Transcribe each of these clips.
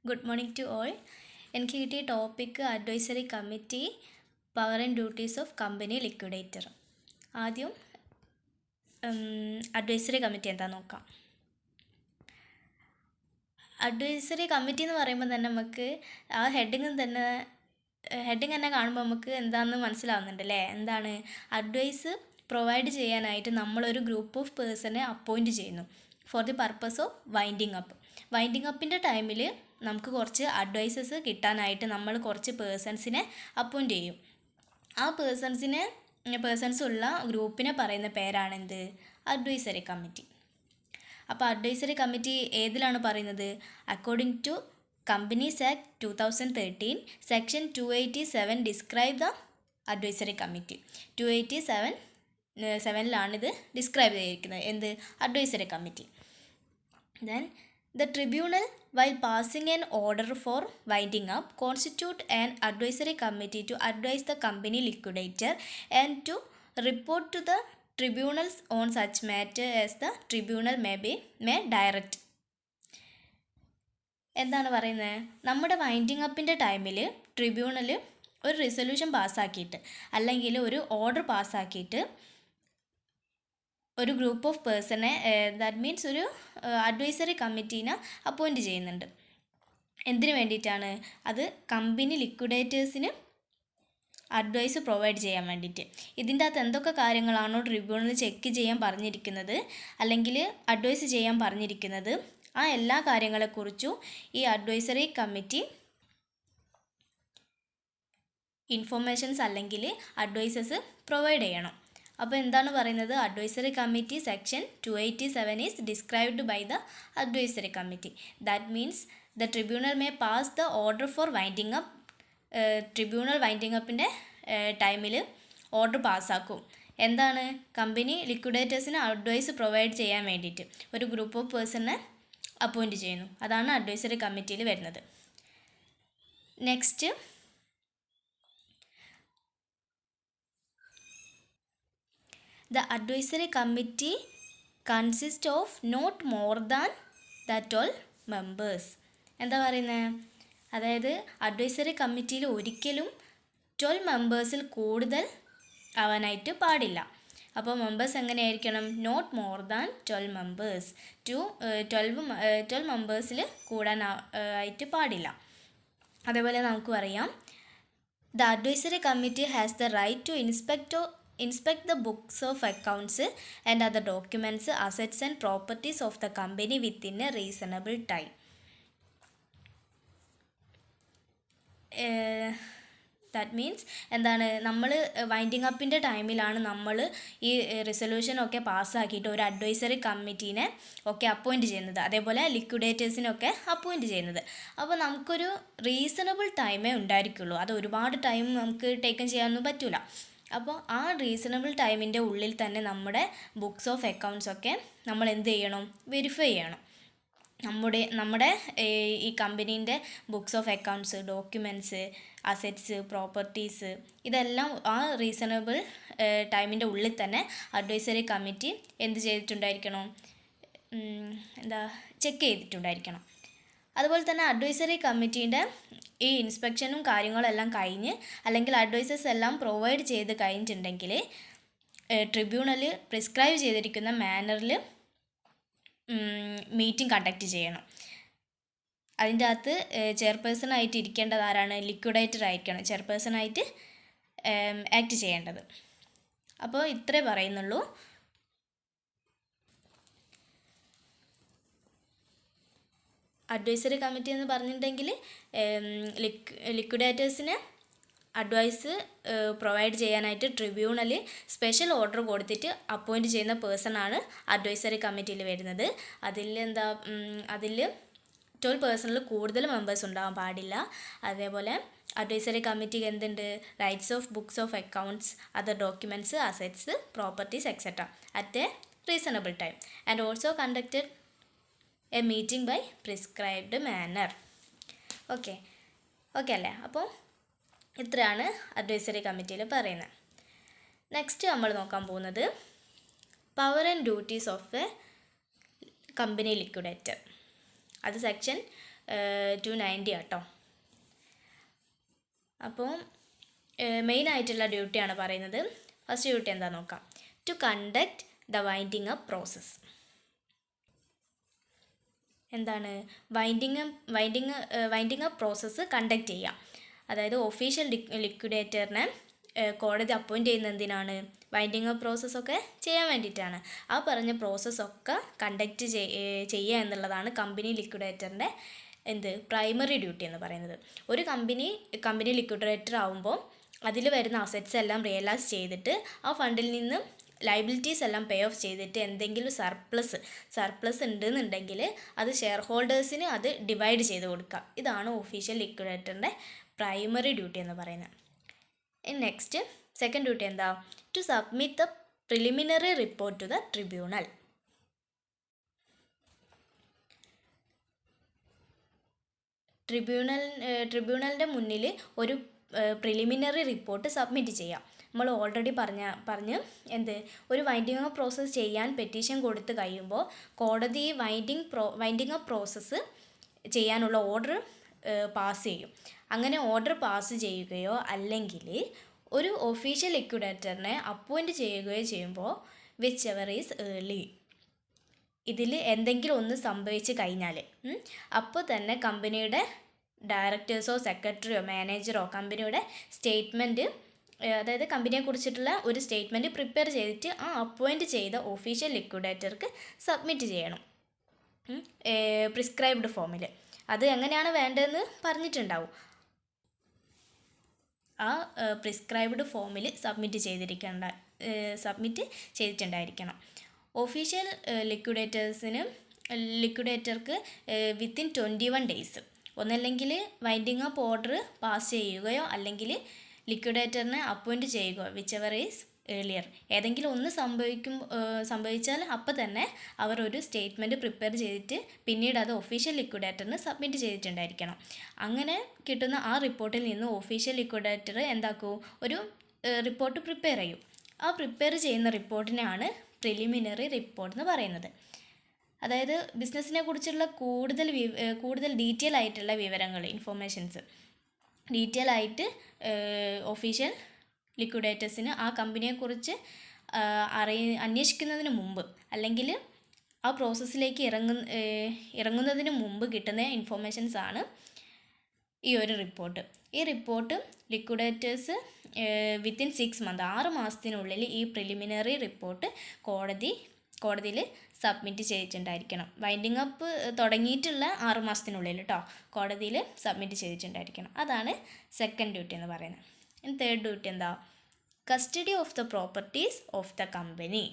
Good morning to all. എനിക്ക് കിട്ടിയ topic advisory committee power and duties of company liquidator. ആദ്യം advisory committee എന്താണെന്ന് നോക്കാം. അഡ്വൈസറി കമ്മിറ്റി എന്ന് പറയുമ്പോൾ തന്നെ നമുക്ക് ആ ഹെഡിങ് തന്നെ കാണുമ്പോൾ നമുക്ക് എന്താണെന്ന് മനസ്സിലാവുന്നുണ്ട് അല്ലേ? എന്താണ് അഡ്വൈസ് പ്രൊവൈഡ് ചെയ്യാനായിട്ട് നമ്മളൊരു ഗ്രൂപ്പ് ഓഫ് പേഴ്സണെ അപ്പോയിൻറ്റ് ചെയ്യുന്നു for the purpose of winding up. Winding അപ്പിൻ്റെ ടൈമിൽ നമുക്ക് കുറച്ച് അഡ്വൈസസ് കിട്ടാനായിട്ട് നമ്മൾ കുറച്ച് പേഴ്സൺസിനെ അപ്പോയിൻറ്റ് ചെയ്യും. ആ പേഴ്സൺസ് ഉള്ള ഗ്രൂപ്പിനെ പറയുന്ന പേരാണെന്ത്? Advisory committee. അപ്പോൾ അഡ്വൈസറി കമ്മിറ്റി ഏതിലാണ് പറയുന്നത്? According to companies act 2013 section 287 describe the advisory committee. 287 ഇത് ഡിസ്ക്രൈബ് ചെയ്തിരിക്കുന്നത്. എന്ത്? Advisory committee. Then the tribunal, while passing an order for winding up, constitute an advisory committee to advise the company liquidator and to report to the tribunals on such matter as the tribunal may direct. എന്താണ് പറയുന്നത്? നമ്മുടെ winding അപ്പിൻ്റെ ടൈമിൽ tribunal ഒരു resolution പാസ്സാക്കിയിട്ട് അല്ലെങ്കിൽ ഒരു order പാസ്സാക്കിയിട്ട് ഒരു group of പേഴ്സണെ ദാറ്റ് മീൻസ് ഒരു അഡ്വൈസറി കമ്മിറ്റീനെ അപ്പോയിൻറ്റ് ചെയ്യുന്നുണ്ട്. എന്തിനു വേണ്ടിയിട്ടാണ്? അത് കമ്പനി ലിക്വിഡേറ്റേഴ്സിന് അഡ്വൈസ് പ്രൊവൈഡ് ചെയ്യാൻ വേണ്ടിയിട്ട്. ഇതിൻ്റെ അകത്ത് എന്തൊക്കെ കാര്യങ്ങളാണോ ട്രിബ്യൂണൽ ചെക്ക് ചെയ്യാൻ പറഞ്ഞിരിക്കുന്നത് അല്ലെങ്കിൽ അഡ്വൈസ് ചെയ്യാൻ പറഞ്ഞിരിക്കുന്നത് ആ എല്ലാ കാര്യങ്ങളെക്കുറിച്ചും ഈ അഡ്വൈസറി കമ്മിറ്റി ഇൻഫോർമേഷൻസ് അല്ലെങ്കിൽ അഡ്വൈസസ് പ്രൊവൈഡ് ചെയ്യണം. അപ്പോൾ എന്താണ് പറയുന്നത്? Advisory committee section 287 is described by the advisory committee. That means the tribunal may pass the order for winding up. Tribunal winding അപ്പിൻ്റെ ടൈമിൽ ഓർഡർ പാസ്സാക്കും. എന്താണ്? കമ്പനി ലിക്വിഡേറ്റേഴ്സിന് അഡ്വൈസ് പ്രൊവൈഡ് ചെയ്യാൻ വേണ്ടിയിട്ട് ഒരു ഗ്രൂപ്പ് ഓഫ് പേഴ്സണെ അപ്പോയിൻറ്റ് ചെയ്യുന്നു. അതാണ് അഡ്വൈസറി കമ്മിറ്റിയിൽ വരുന്നത്. Next, the advisory committee consists of not more than the 12 members. എന്താ പറയുന്നത്? അതായത് അഡ്വൈസറി കമ്മിറ്റിയിൽ ഒരിക്കലും 12 മെമ്പേഴ്സിൽ കൂടുതൽ ആവാനായിട്ട് പാടില്ല. അപ്പോൾ മെമ്പേഴ്സ് എങ്ങനെയായിരിക്കണം? Not more than 12 members. 12 മെമ്പേഴ്സിൽ കൂടാൻ ആയിട്ട് പാടില്ല. അതേപോലെ നമുക്ക് പറയാം, the advisory committee has the right to inspect the books of accounts and other documents, assets and properties of the company within a reasonable time. That means എന്താണ്? നമ്മൾ winding അപ്പിൻ്റെ ടൈമിലാണ് നമ്മൾ ഈ റിസൊല്യൂഷനൊക്കെ പാസ്സാക്കിയിട്ട് ഒരു അഡ്വൈസറി കമ്മിറ്റീനെ ഒക്കെ അപ്പോയിൻറ്റ് ചെയ്യുന്നത്, അതേപോലെ ലിക്വിഡേറ്റേഴ്സിനൊക്കെ അപ്പോയിൻറ്റ് ചെയ്യുന്നത്. അപ്പോൾ നമുക്കൊരു റീസണബിൾ ടൈമേ ഉണ്ടായിരിക്കുള്ളൂ. അത് ഒരുപാട് ടൈം നമുക്ക് ടേക്കൺ ചെയ്യാനൊന്നും പറ്റില്ല. അപ്പോൾ ആ റീസണബിൾ ടൈമിൻ്റെ ഉള്ളിൽ തന്നെ നമ്മുടെ ബുക്സ് ഓഫ് അക്കൗണ്ട്സ് ഒക്കെ നമ്മൾ എന്ത് ചെയ്യണം? വെരിഫൈ ചെയ്യണം. നമ്മുടെ ഈ കമ്പനീൻ്റെ books of accounts, documents, assets, properties ഇതെല്ലാം ആ റീസണബിൾ ടൈമിൻ്റെ ഉള്ളിൽ തന്നെ അഡ്വൈസറി കമ്മിറ്റി എന്ത് ചെയ്തിട്ടുണ്ടായിരിക്കണം? ചെക്ക് ചെയ്തിട്ടുണ്ടായിരിക്കണം. അതുപോലെ തന്നെ അഡ്വൈസറി കമ്മിറ്റീൻ്റെ ഈ ഇൻസ്പെക്ഷനും കാര്യങ്ങളെല്ലാം കഴിഞ്ഞ് അല്ലെങ്കിൽ അഡ്വൈസസ് എല്ലാം പ്രൊവൈഡ് ചെയ്ത് കഴിഞ്ഞിട്ടുണ്ടെങ്കിൽ ട്രിബ്യൂണൽ പ്രിസ്ക്രൈബ് ചെയ്തിരിക്കുന്ന മാനറിൽ മീറ്റിംഗ് കണ്ടക്ട് ചെയ്യണം. അതിൻ്റെ അകത്ത് ചെയർപേഴ്സണായിട്ട് ഇരിക്കേണ്ടത് ആരാണ്? ലിക്വിഡേറ്റർ ആയിരിക്കണം ചെയർപേഴ്സണായിട്ട് ആക്ട് ചെയ്യേണ്ടത്. അപ്പോൾ ഇത്രേ പറയുന്നുള്ളൂ. അഡ്വൈസറി കമ്മിറ്റി എന്ന് പറഞ്ഞിട്ടുണ്ടെങ്കിൽ ലിക്വിഡേറ്റേഴ്സിന് അഡ്വൈസ് പ്രൊവൈഡ് ചെയ്യാനായിട്ട് ട്രിബ്യൂണൽ സ്പെഷ്യൽ ഓർഡർ കൊടുത്തിട്ട് അപ്പോയിൻറ്റ് ചെയ്യുന്ന പേഴ്സണാണ് അഡ്വൈസറി കമ്മിറ്റിയിൽ വരുന്നത്. അതിൽ 12 പേഴ്സണിൽ കൂടുതൽ മെമ്പേഴ്സ് ഉണ്ടാകാൻ പാടില്ല. അതേപോലെ അഡ്വൈസറി കമ്മിറ്റിക്ക് എന്തുണ്ട്? Rights of books of accounts, other documents, assets, properties etcetera at a reasonable time and also conducted a meeting by prescribed manner. Okay അല്ലേ? അപ്പോൾ ഇത്രയാണ് അഡ്വൈസറി കമ്മിറ്റിയിൽ പറയുന്നത്. നെക്സ്റ്റ് നമ്മൾ നോക്കാൻ പോകുന്നത് power and duties of A company liquidator. അത് section two 90 കേട്ടോ. അപ്പോൾ മെയിനായിട്ടുള്ള ഡ്യൂട്ടിയാണ് പറയുന്നത്. ഫസ്റ്റ് ഡ്യൂട്ടി എന്താ നോക്കാം. To conduct the winding up process. എന്താണ് വൈൻഡിങ് അപ്പ് പ്രോസസ്സ് കണ്ടക്ട് ചെയ്യുക. അതായത് ഒഫീഷ്യൽ ലിക്വിഡേറ്ററിനെ കോടതി അപ്പോയിൻറ്റ് ചെയ്യുന്നത് എന്തിനാണ്? വൈൻഡിങ് അപ്പ് പ്രോസസ്സൊക്കെ ചെയ്യാൻ വേണ്ടിയിട്ടാണ്. ആ പറഞ്ഞ പ്രോസസ്സൊക്കെ കണ്ടക്ട് ചെയ്യുക എന്നുള്ളതാണ് കമ്പനി ലിക്വിഡേറ്ററിൻ്റെ പ്രൈമറി ഡ്യൂട്ടി എന്ന് പറയുന്നത്. ഒരു കമ്പനി ലിക്വിഡേറ്റർ ആവുമ്പോൾ അതിൽ വരുന്ന അസറ്റ്സ് എല്ലാം റിയലൈസ് ചെയ്തിട്ട് ആ ഫണ്ടിൽ നിന്ന് ലയബിലിറ്റീസ് എല്ലാം പേ ഓഫ് ചെയ്തിട്ട് എന്തെങ്കിലും സർപ്ലസ് ഉണ്ടെന്നുണ്ടെങ്കിൽ അത് ഷെയർ ഹോൾഡേഴ്സിന് അത് ഡിവൈഡ് ചെയ്ത് കൊടുക്കുക. ഇതാണ് ഒഫീഷ്യൽ ലിക്വിഡേറ്ററിൻ്റെ പ്രൈമറി ഡ്യൂട്ടി എന്ന് പറയുന്നത്. നെക്സ്റ്റ് സെക്കൻഡ് ഡ്യൂട്ടി എന്താ? To submit the preliminary report to the tribunal. ട്രിബ്യൂണലിൻ്റെ മുന്നിൽ ഒരു പ്രിലിമിനറി റിപ്പോർട്ട് സബ്മിറ്റ് ചെയ്യാം. നമ്മൾ ഓൾറെഡി പറഞ്ഞ് ഒരു വൈൻഡിങ് അപ്പ് പ്രോസസ്സ് ചെയ്യാൻ പെറ്റീഷൻ കൊടുത്ത് കഴിയുമ്പോൾ കോടതി വൈൻഡിങ് അപ്പ് പ്രോസസ്സ് ചെയ്യാനുള്ള ഓർഡർ പാസ് ചെയ്യും. അങ്ങനെ ഓർഡർ പാസ് ചെയ്യുകയോ അല്ലെങ്കിൽ ഒരു ഒഫീഷ്യൽ ലിക്വിഡേറ്ററിനെ അപ്പോയിൻറ്റ് ചെയ്യുകയോ ചെയ്യുമ്പോൾ വിച്ച് എവർ ഈസ് ഏർലി, ഇതിൽ എന്തെങ്കിലും ഒന്ന് സംഭവിച്ച് കഴിഞ്ഞാൽ അപ്പോൾ തന്നെ കമ്പനിയുടെ ഡയറക്ടേഴ്സോ സെക്രട്ടറിയോ മാനേജറോ കമ്പനിയുടെ സ്റ്റേറ്റ്മെൻറ്റ്, അതായത് കമ്പനിയെക്കുറിച്ചിട്ടുള്ള ഒരു സ്റ്റേറ്റ്മെൻറ്റ് പ്രിപ്പയർ ചെയ്തിട്ട് ആ അപ്പോയിൻറ്റ് ചെയ്ത ഒഫീഷ്യൽ ലിക്വിഡേറ്റർക്ക് സബ്മിറ്റ് ചെയ്യണം പ്രിസ്ക്രൈബ്ഡ് ഫോമിൽ. അത് എങ്ങനെയാണ് വേണ്ടതെന്ന് പറഞ്ഞിട്ടുണ്ടാവും. ആ പ്രിസ്ക്രൈബ്ഡ് ഫോമിൽ സബ്മിറ്റ് ചെയ്തിട്ടുണ്ടായിരിക്കണം. ഒഫീഷ്യൽ ലിക്വിഡേറ്റർക്ക് വിത്തിൻ 21 days ഒന്നല്ലെങ്കിൽ വൈൻഡിങ് അപ്പ് ഓർഡർ പാസ് ചെയ്യുകയോ അല്ലെങ്കിൽ ലിക്വിഡേറ്ററിനെ അപ്പോയിൻറ്റ് ചെയ്യുകയോ വിച്ച് എവർ ഈസ് ഏർലിയർ, ഏതെങ്കിലും ഒന്ന് സംഭവിച്ചാൽ അപ്പോൾ തന്നെ അവർ ഒരു സ്റ്റേറ്റ്മെൻറ്റ് പ്രിപ്പയർ ചെയ്തിട്ട് പിന്നീട് അത് ഒഫീഷ്യൽ ലിക്വിഡേറ്ററിന് സബ്മിറ്റ് ചെയ്തിട്ടുണ്ടായിരിക്കണം. അങ്ങനെ കിട്ടുന്ന ആ റിപ്പോർട്ടിൽ നിന്ന് ഒഫീഷ്യൽ ലിക്വിഡേറ്റർ എന്താക്കൂ? ഒരു റിപ്പോർട്ട് പ്രിപ്പയർ ചെയ്യും. ആ പ്രിപ്പയർ ചെയ്യുന്ന റിപ്പോർട്ടിനാണ് പ്രിലിമിനറി റിപ്പോർട്ട് എന്ന് പറയുന്നത്. അതായത് ബിസിനസ്സിനെ കുറിച്ചുള്ള കൂടുതൽ ഡീറ്റെയിൽ ആയിട്ടുള്ള വിവരങ്ങൾ, ഇൻഫോർമേഷൻസ് ഡീറ്റെയിൽ ആയിട്ട് ഒഫീഷ്യൽ ലിക്വിഡേറ്റേഴ്സിന് ആ കമ്പനിയെക്കുറിച്ച് അന്വേഷിക്കുന്നതിന് മുമ്പ് അല്ലെങ്കിൽ ആ പ്രോസസ്സിലേക്ക് ഇറങ്ങുന്നതിന് മുമ്പ് കിട്ടുന്ന ഇൻഫോർമേഷൻസാണ് ഈ ഒരു റിപ്പോർട്ട്. ഈ റിപ്പോർട്ട് ലിക്വിഡേറ്റേഴ്സ് വിത്തിൻ 6 months 6 മാസത്തിനുള്ളിൽ ഈ പ്രിലിമിനറി റിപ്പോർട്ട് കോടതിയിൽ സബ്മിറ്റ് ചെയ്തിട്ടുണ്ടായിരിക്കണം. വൈൻഡിങ് അപ്പ് തുടങ്ങിയിട്ടുള്ള 6 മാസത്തിനുള്ളിൽ കേട്ടോ കോടതിയിൽ സബ്മിറ്റ് ചെയ്തിട്ടുണ്ടായിരിക്കണം. അതാണ് സെക്കൻഡ് ഡ്യൂട്ടി എന്ന് പറയുന്നത്. തേർഡ് ഡ്യൂട്ടി എന്താ? Custody of the properties of the company.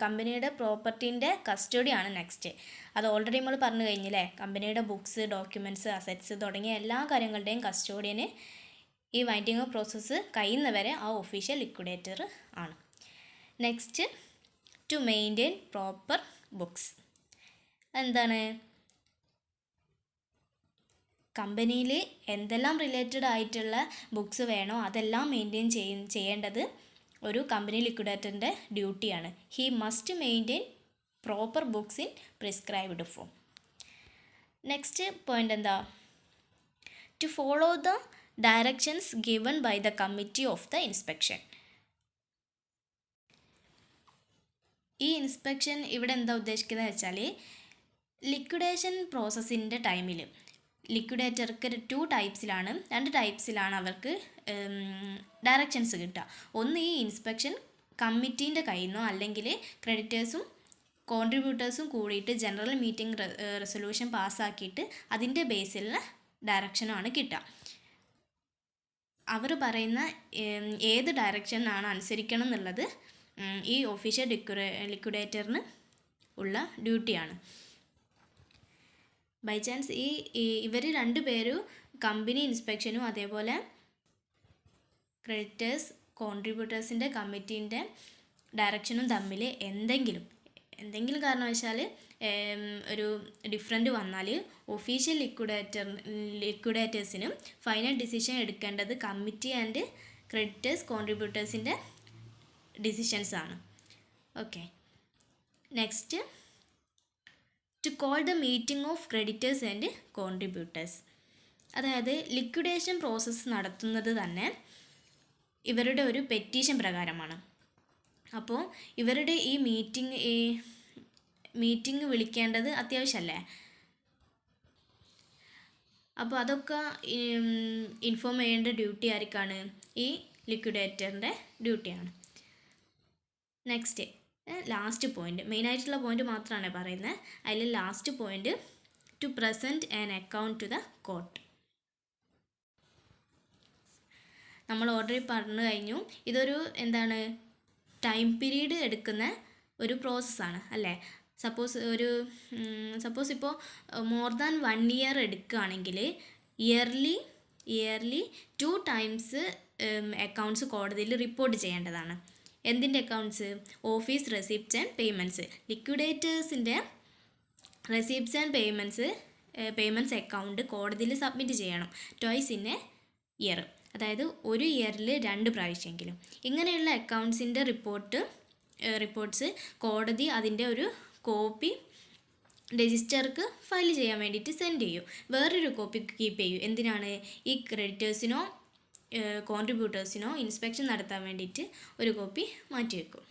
കമ്പനിയുടെ പ്രോപ്പർട്ടീൻ്റെ കസ്റ്റഡിയാണ് നെക്സ്റ്റ്. അത് ഓൾറെഡി നമ്മൾ പറഞ്ഞു കഴിഞ്ഞില്ലേ. കമ്പനിയുടെ ബുക്സ്, ഡോക്യുമെൻറ്റ്സ്, അസറ്റ്സ് തുടങ്ങിയ എല്ലാ കാര്യങ്ങളുടെയും കസ്റ്റോഡിയന് ഈ വൈൻഡിങ് അപ്പ് പ്രോസസ്സ് കഴിയുന്നവരെ ആ ഒഫീഷ്യൽ ലിക്വിഡേറ്റർ ആണ്. Next to maintain proper books. എന്താണ്? കമ്പനിയിൽ എന്തെല്ലാം റിലേറ്റഡ് ആയിട്ടുള്ള ബുക്സ് വേണോ അതെല്ലാം മെയിൻറ്റെയിൻ ചെയ്യേണ്ടത് ഒരു കമ്പനി ലിക്വിഡേറ്ററിൻ്റെ ഡ്യൂട്ടിയാണ്. He must maintain proper books in prescribed form. Next point എന്താ? To follow the directions given by the committee of the inspection. ഈ ഇൻസ്പെക്ഷൻ ഇവിടെ എന്താ ഉദ്ദേശിക്കുന്നത് വെച്ചാൽ ലിക്വിഡേഷൻ പ്രോസസ്സിൻ്റെ ടൈമിൽ ലിക്വിഡേറ്റർക്ക് 2 ടൈപ്സിലാണ് അവർക്ക് ഡയറക്ഷൻസ് കിട്ടുക. ഒന്ന് ഈ ഇൻസ്പെക്ഷൻ കമ്മിറ്റീൻ്റെ കയ്യിൽ നിന്നോ അല്ലെങ്കിൽ ക്രെഡിറ്റേഴ്സും കോൺട്രിബ്യൂട്ടേഴ്സും കൂടിയിട്ട് ജനറൽ മീറ്റിംഗ് റെസൊല്യൂഷൻ പാസ്സാക്കിയിട്ട് അതിൻ്റെ ബേസിലുള്ള ഡയറക്ഷനാണ് കിട്ടുക. അവർ പറയുന്ന ഏത് ഡയറക്ഷനാണ് അനുസരിക്കണം എന്നുള്ളത് ഈ ഒഫീഷ്യൽ ലിക്വിഡേറ്ററിന് ഉള്ള ഡ്യൂട്ടിയാണ്. ബൈ ചാൻസ് ഇവർ 2 പേരും കമ്പനി ഇൻസ്പെക്ഷനും അതേപോലെ ക്രെഡിറ്റേഴ്സ് കോൺട്രിബ്യൂട്ടേഴ്സിൻ്റെ കമ്മിറ്റീൻ്റെ ഡയറക്ഷനും തമ്മിൽ എന്തെങ്കിലും കാരണവശാൽ ഒരു ഡിഫറൻറ്റ് വന്നാൽ ഒഫീഷ്യൽ ലിക്വിഡേറ്റേഴ്സിനും ഫൈനൽ ഡിസിഷൻ എടുക്കേണ്ടത് കമ്മിറ്റി ആൻഡ് ക്രെഡിറ്റേഴ്സ് കോൺട്രിബ്യൂട്ടേഴ്സിൻ്റെ ഡിസിഷൻസാണ്. Okay. Next to call the meeting of creditors and contributors. അതായത് ലിക്വിഡേഷൻ പ്രോസസ്സ് നടത്തുന്നത് തന്നെ ഇവരുടെ ഒരു പെറ്റീഷൻ പ്രകാരമാണ്. അപ്പോൾ ഇവരുടെ ഈ മീറ്റിംഗ് വിളിക്കേണ്ടത് അത്യാവശ്യമല്ലേ? അപ്പോൾ അതൊക്കെ ഇൻഫോം ചെയ്യേണ്ട ഡ്യൂട്ടി ആർക്കാണ്? ഈ ലിക്വിഡേറ്ററിൻ്റെ ഡ്യൂട്ടിയാണ്. നെക്സ്റ്റ് ലാസ്റ്റ് പോയിന്റ്, മെയിനായിട്ടുള്ള പോയിന്റ് മാത്രമാണ് പറയുന്നത്. അതിൽ last point, to present an account to the court. നമ്മൾ ഓൾറെഡി പറഞ്ഞു കഴിഞ്ഞു, ഇതൊരു എന്താണ് ടൈം പീരീഡ് എടുക്കുന്ന ഒരു പ്രോസസ്സാണ് അല്ലേ? സപ്പോസ് ഇപ്പോൾ മോർ ദാൻ 1 ഇയർ എടുക്കുകയാണെങ്കിൽ ഇയർലി 2 ടൈംസ് അക്കൗണ്ട്സ് കോടതിയിൽ റിപ്പോർട്ട് ചെയ്യേണ്ടതാണ്. എന്തിൻ്റെ accounts? Office receipts and payments. ലിക്വിഡേറ്റേഴ്സിൻ്റെ റെസിപ്റ്റ്സ് ആൻഡ് പേയ്മെൻറ്റ്സ് അക്കൗണ്ട് കോടതിയിൽ സബ്മിറ്റ് ചെയ്യണം ട്വൈസ് ഇൻ എ ഇയർ. അതായത് ഒരു ഇയറിൽ 2 പ്രാവശ്യമെങ്കിലും. ഇങ്ങനെയുള്ള അക്കൗണ്ട്സിൻ്റെ റിപ്പോർട്ട്സ് കോടതി അതിൻ്റെ ഒരു കോപ്പി രജിസ്റ്റർക്ക് ഫയൽ ചെയ്യാൻ വേണ്ടിയിട്ട് സെൻഡ് ചെയ്യും. വേറൊരു കോപ്പി കീപ്പ് ചെയ്യും. എന്തിനാണ്? ഈ ക്രെഡിറ്റേഴ്സിനോ കോൺട്രിബ്യൂട്ടേഴ്സിനോ ഇൻസ്പെക്ഷൻ നടത്താൻ വേണ്ടിയിട്ട് ഒരു കോപ്പി മാറ്റി വെക്കും.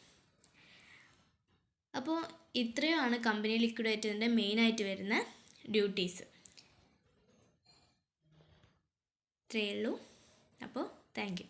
അപ്പോൾ ഇത്രയുമാണ് കമ്പനി ലിക്വിഡേറ്ററിൻ്റെ മെയിനായിട്ട് വരുന്ന ഡ്യൂട്ടീസ്. ഇത്രയേ ഉള്ളൂ. അപ്പോൾ താങ്ക് യു.